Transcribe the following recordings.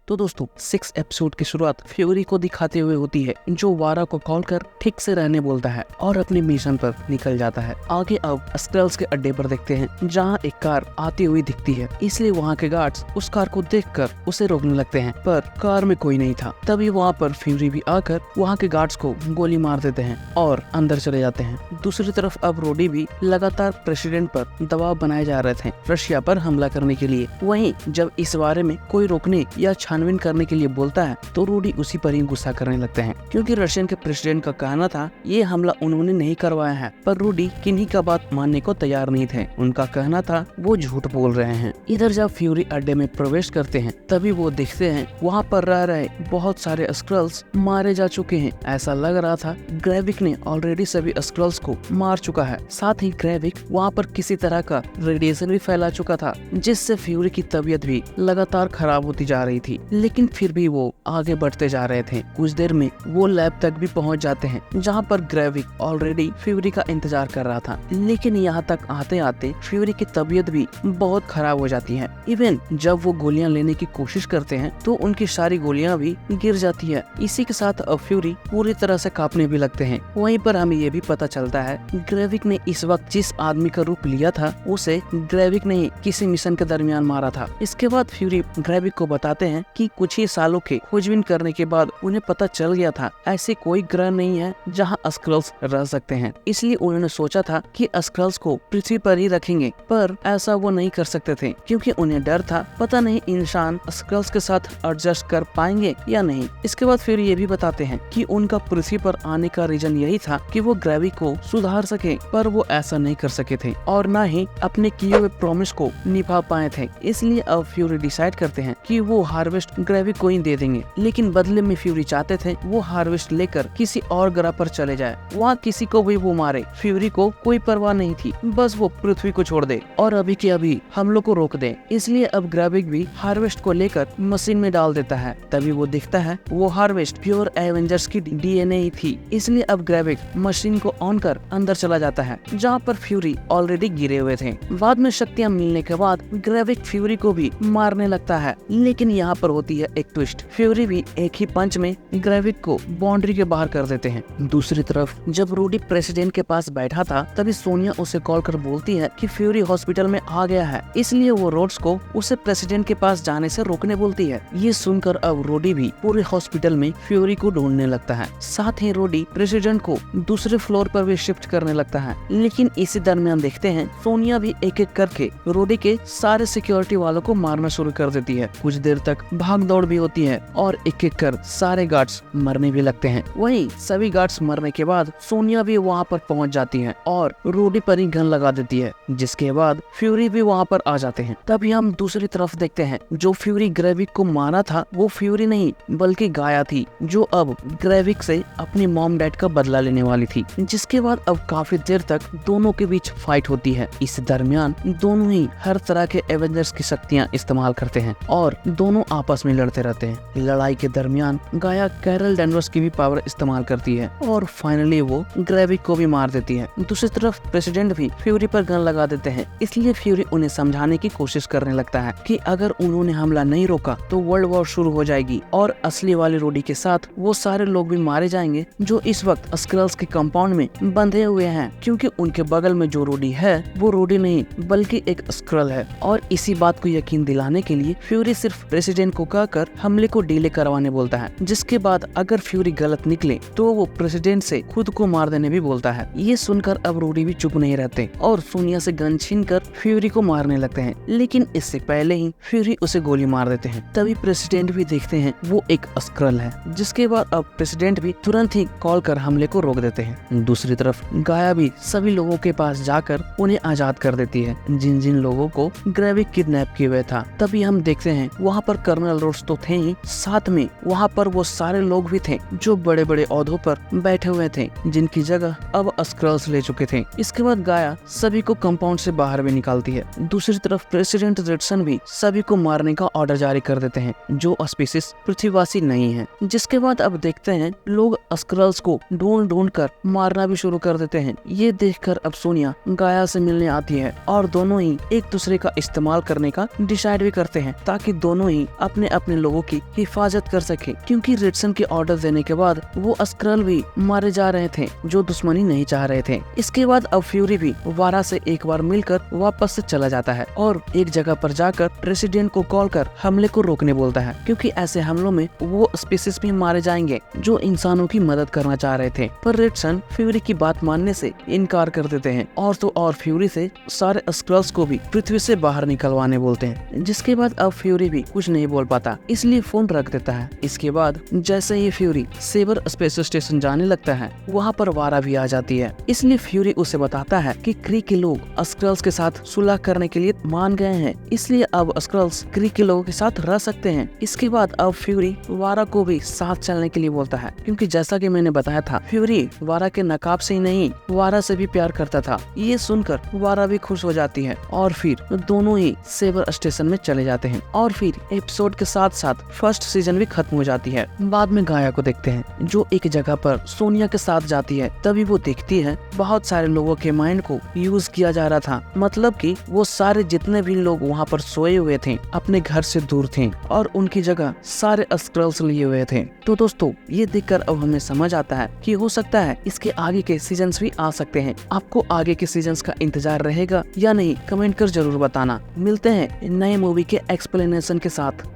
तो दोस्तों 6 एपिसोड की शुरुआत फ्यूरी को दिखाते हुए होती है, जो वारा को कॉल कर ठीक से रहने बोलता है और अपने मिशन पर निकल जाता है। आगे अब स्क्रल्स के अड्डे पर देखते हैं, जहां एक कार आती हुई दिखती है, इसलिए वहां के गार्ड्स उस कार को देखकर उसे रोकने लगते हैं, पर कार में कोई नहीं था। तभी वहां पर फ्यूरी भी आकर वहां के गार्ड्स को गोली मार देते हैं और अंदर चले जाते हैं। दूसरी तरफ अब रोडी भी लगातार प्रेसिडेंट पर दबाव बनाए जा रहे थे रशिया पर हमला करने के लिए। वहीं जब इस बारे में कोई रोकने या छानबीन करने के लिए बोलता है तो रूडी उसी पर ही गुस्सा करने लगते हैं, क्योंकि रशियन के प्रेसिडेंट का कहना था ये हमला उन्होंने नहीं करवाया है, पर रूडी किन्हीं का बात मानने को तैयार नहीं थे। उनका कहना था वो झूठ बोल रहे हैं। इधर जब फ्यूरी अड्डे में प्रवेश करते हैं तभी वो देखते हैं वहाँ पर रह रहे बहुत सारे स्क्रल्स मारे जा चुके हैं। ऐसा लग रहा था ग्रेविक ने ऑलरेडी सभी स्क्रल्स को मार चुका है। साथ ही ग्रेविक वहाँ पर किसी तरह का रेडिएशन भी फैला चुका था, जिससे फ्यूरी की तबीयत भी लगातार खराब होती जा रही थी। लेकिन फिर भी वो आगे बढ़ते जा रहे थे। कुछ देर में वो लैब तक भी पहुंच जाते हैं, जहां पर ग्रेविक ऑलरेडी फ्यूरी का इंतजार कर रहा था। लेकिन यहाँ तक आते आते फ्यूरी की तबीयत भी बहुत खराब हो जाती है। इवन जब वो गोलियां लेने की कोशिश करते हैं तो उनकी सारी गोलियां भी गिर जाती है। इसी के साथ अब फ्यूरी पूरी तरह से कांपने भी लगते हैं। वहीं पर हमें ये भी पता चलता है ग्रेविक ने इस वक्त जिस आदमी का रूप लिया था उसे ग्रेविक ने किसी मिशन के दरमियान मारा था। इसके बाद फ्यूरी ग्रेविक को बताते हैं कि कुछ ही सालों के खोजबीन करने के बाद उन्हें पता चल गया था ऐसे कोई ग्रह नहीं है जहां स्क्रल्स रह सकते हैं, इसलिए उन्होंने सोचा था कि स्क्रल्स को पृथ्वी पर ही रखेंगे, पर ऐसा वो नहीं कर सकते थे, क्योंकि उन्हें डर था पता नहीं इंसान स्क्रल्स के साथ एडजस्ट कर पाएंगे या नहीं। इसके बाद फिर ये भी बताते हैं कि उनका पृथ्वी पर आने का रीजन यही था कि वो ग्रेविक को सुधार सके, पर वो ऐसा नहीं कर सके थे और न ही अपने किए हुए प्रॉमिस को निभा पाए थे। इसलिए अब फ्यूरी डिसाइड करते हैं कि वो हार्वेस्ट ग्रेविक को ही दे देंगे। लेकिन बदले में फ्यूरी चाहते थे वो हार्वेस्ट लेकर किसी और ग्रह पर चले जाए, वहाँ किसी को भी वो मारे। फ्यूरी को कोई परवाह नहीं थी, बस वो पृथ्वी को छोड़ दे और अभी के अभी हम लोग को रोक दे। इसलिए अब ग्रेविक भी हार्वेस्ट को लेकर मशीन में डाल देता है। तभी वो दिखता है वो हार्वेस्ट प्योर एवेंजर्स की डीएनए ही थी। इसलिए अब ग्रेविक मशीन को ऑन कर अंदर चला जाता है, जहाँ पर फ्यूरी ऑलरेडी गिरे हुए थे। बाद में शक्तियाँ मिलने के बाद ग्रेविक फ्यूरी को भी मारने लगता है, लेकिन यहाँ पर होती है एक ट्विस्ट। फ्यूरी भी एक ही पंच में ग्रेविक को बाउंड्री के बाहर कर देते हैं। दूसरी तरफ जब रूडी प्रेसिडेंट के पास बैठा था तभी सोनिया उसे कॉल कर बोलती है कि फ्यूरी हॉस्पिटल में आ गया है, इसलिए वो रोड्स को उसे प्रेसिडेंट के पास जाने से रोकने बोलती है। ये सुनकर अब रूडी भी पूरे हॉस्पिटल में फ्यूरी को ढूंढने लगता है। साथ ही रूडी प्रेसिडेंट को दूसरे फ्लोर पर भी शिफ्ट करने लगता है। लेकिन इसी दरमियान देखते हैं सोनिया भी एक एक करके रूडी के सारे सिक्योरिटी वालों को मारना शुरू कर देती है। कुछ देर तक भाग दौड़ भी होती है और एक एक कर सारे गार्ड्स मरने भी लगते हैं। वहीं सभी गार्ड्स मरने के बाद सोनिया भी वहां पर पहुंच जाती है और रूडी पर ही गन लगा देती है, जिसके बाद फ्यूरी भी वहां पर आ जाते हैं। तभी हम दूसरी तरफ देखते हैं जो फ्यूरी ग्रेविक को मारा था वो फ्यूरी नहीं बल्कि गाया थी, जो अब ग्रेविक से अपनी मॉम डैड का बदला लेने वाली थी। जिसके बाद अब काफी देर तक दोनों के बीच फाइट होती है। इस दरमियान दोनों ही हर तरह के एवेंजर्स की शक्तियाँ इस्तेमाल करते हैं और दोनों आपस में लड़ते रहते हैं। लड़ाई के दरमियान गाया कैरल डेनवर्स की भी पावर इस्तेमाल करती है और फाइनली वो ग्रेविक को भी मार देती है। दूसरी तरफ प्रेसिडेंट भी फ्यूरी पर गन लगा देते हैं, इसलिए फ्यूरी उन्हें समझाने की कोशिश करने लगता है कि अगर उन्होंने हमला नहीं रोका तो वर्ल्ड वॉर शुरू हो जाएगी और असली वाले रूडी के साथ वो सारे लोग भी मारे जाएंगे जो इस वक्त स्क्रल्स के कंपाउंड में बंधे हुए हैं, क्योंकि उनके बगल में जो रूडी है वो रूडी नहीं बल्कि एक स्क्रल है। और इसी बात को यकीन दिलाने के लिए फ्यूरी सिर्फ प्रेसिडेंट को कहकर हमले को डिले करवाने बोलता है, जिसके बाद अगर फ्यूरी गलत निकले तो वो प्रेसिडेंट से खुद को मार देने भी बोलता है। ये सुनकर अब रूडी भी चुप नहीं रहते और सोनिया से गन छीनकर फ्यूरी को मारने लगते हैं, लेकिन इससे पहले ही फ्यूरी उसे गोली मार देते हैं। तभी प्रेसिडेंट भी देखते हैं वो एक स्क्रल है, जिसके बाद अब प्रेसिडेंट भी तुरंत ही कॉल कर हमले को रोक देते हैं। दूसरी तरफ गाया भी सभी लोगों के पास जाकर उन्हें आजाद कर देती है जिन जिन लोगों को ग्रेविक किडनैप किए हुए था। तभी हम देखते हैं वहाँ पर कर्नल रोड्स तो थे ही, साथ में वहाँ पर वो सारे लोग भी थे जो बड़े बड़े औहदों पर बैठे हुए थे, जिनकी जगह अब स्क्रल्स ले चुके थे। इसके बाद गाया सभी को कंपाउंड से बाहर भी निकालती है। दूसरी तरफ प्रेसिडेंट जेटसन भी सभी को मारने का ऑर्डर जारी कर देते हैं जो स्पीसीज पृथ्वीवासी नहीं है। जिसके बाद अब देखते हैं लोग स्क्रल्स को ढूंढ ढूंढ कर मारना भी शुरू कर देते हैं। ये देखकर अब सोनिया गाया से मिलने आती है और दोनों ही एक दूसरे का इस्तेमाल करने का डिसाइड भी करते हैं ताकि दोनों ही अपने अपने लोगों की हिफाजत कर सके, क्योंकि रिटसन के ऑर्डर देने के बाद वो स्क्रल भी मारे जा रहे थे जो दुश्मनी नहीं चाह रहे थे। इसके बाद अब फ्यूरी भी वारा से एक बार मिलकर वापस से चला जाता है और एक जगह पर जाकर प्रेसिडेंट को कॉल कर हमले को रोकने बोलता है, क्योंकि ऐसे हमलों में वो स्पीसीज भी मारे जाएंगे जो इंसानों की मदद करना चाह रहे थे। पर रिटसन फ्यूरी की बात मानने से इनकार कर देते हैं और तो और फ्यूरी से सारे स्क्रल्स को भी पृथ्वी से बाहर निकलवाने बोलते हैं। जिसके बाद अब फ्यूरी भी कुछ नहीं बोल पाता, इसलिए फोन रख देता है। इसके बाद जैसे ही फ्यूरी सेबर स्पेस स्टेशन जाने लगता है, वहाँ पर वारा भी आ जाती है। इसलिए फ्यूरी उसे बताता है कि क्री के लोग स्क्रल्स के साथ सुलह करने के लिए मान गए हैं, इसलिए अब स्क्रल्स क्री के लोगों के साथ रह सकते हैं। इसके बाद अब फ्यूरी वारा को भी साथ चलने के लिए बोलता है, क्योंकि जैसा कि मैंने बताया था फ्यूरी वारा के नकाब से ही नहीं वारा से भी प्यार करता था। ये सुनकर वारा भी खुश हो जाती है और फिर दोनों ही सेबर स्टेशन में चले जाते हैं और फिर एपिसोड के साथ साथ फर्स्ट सीजन भी खत्म हो जाती है। बाद में गाया को देखते हैं जो एक जगह पर सोनिया के साथ जाती है। तभी वो देखती है बहुत सारे लोगों के माइंड को यूज किया जा रहा था, मतलब कि वो सारे जितने भी लोग वहाँ पर सोए हुए थे अपने घर से दूर थे और उनकी जगह सारे स्क्रल्स लिए हुए थे। तो दोस्तों ये देखकर अब हमें समझ आता है कि हो सकता है इसके आगे के सीजन्स भी आ सकते हैं। आपको आगे के सीजन्स का इंतजार रहेगा या नहीं, कमेंट कर जरूर बताना। मिलते हैं नए मूवी के एक्सप्लेनेशन के साथ।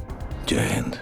जय हिंद।